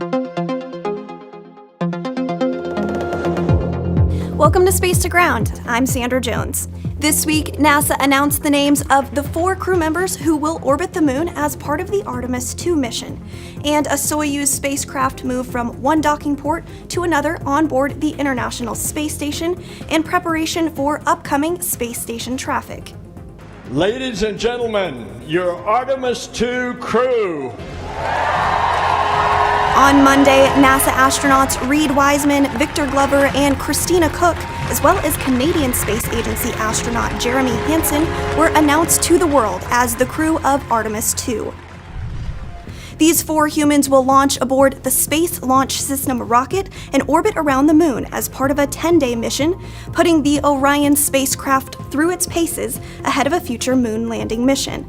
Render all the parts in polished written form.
Welcome to Space to Ground. I'm Sandra Jones. This week, NASA announced the names of the 4 crew members who will orbit the moon as part of the Artemis II mission, and a Soyuz spacecraft moved from one docking port to another on board the International Space Station in preparation for upcoming space station traffic. Ladies and gentlemen, your Artemis II crew. On Monday, NASA astronauts Reid Wiseman, Victor Glover, and Christina Koch, as well as Canadian Space Agency astronaut Jeremy Hansen, were announced to the world as the crew of Artemis II. These 4 humans will launch aboard the Space Launch System rocket and orbit around the moon as part of a 10-day mission, putting the Orion spacecraft through its paces ahead of a future moon landing mission.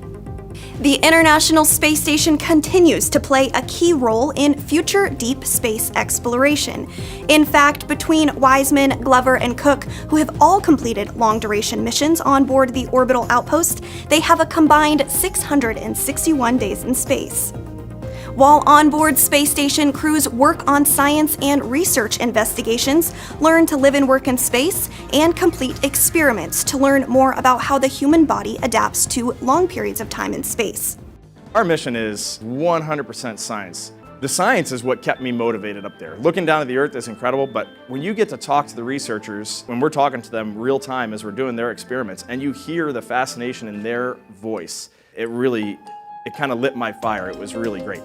The International Space Station continues to play a key role in future deep space exploration. In fact, between Wiseman, Glover, and Koch, who have all completed long-duration missions on board the orbital outpost, they have a combined 661 days in space. While onboard space station crews work on science and research investigations, learn to live and work in space, and complete experiments to learn more about how the human body adapts to long periods of time in space. Our mission is 100% science. The science is what kept me motivated up there. Looking down at the Earth is incredible, but when you get to talk to the researchers, when we're talking to them real time as we're doing their experiments, and you hear the fascination in their voice, it kind of lit my fire. It was really great.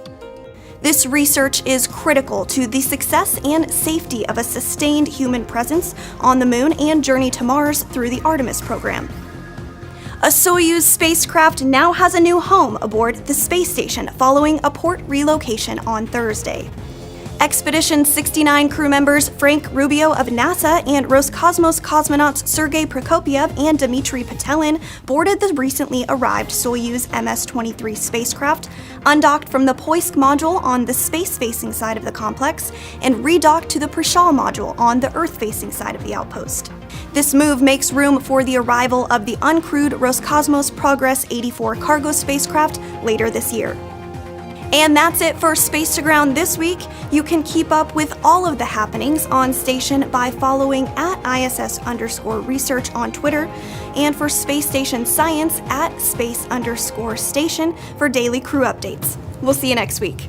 This research is critical to the success and safety of a sustained human presence on the moon and journey to Mars through the Artemis program. A Soyuz spacecraft now has a new home aboard the space station following a port relocation on Thursday. Expedition 69 crew members Frank Rubio of NASA and Roscosmos cosmonauts Sergei Prokopyev and Dmitry Petelin boarded the recently arrived Soyuz MS-23 spacecraft, undocked from the Poisk module on the space-facing side of the complex, and redocked to the Prishal module on the Earth-facing side of the outpost. This move makes room for the arrival of the uncrewed Roscosmos Progress 84 cargo spacecraft later this year. And that's it for Space to Ground this week. You can keep up with all of the happenings on station by following @ISS_research on Twitter, and for Space Station Science @space_station for daily crew updates. We'll see you next week.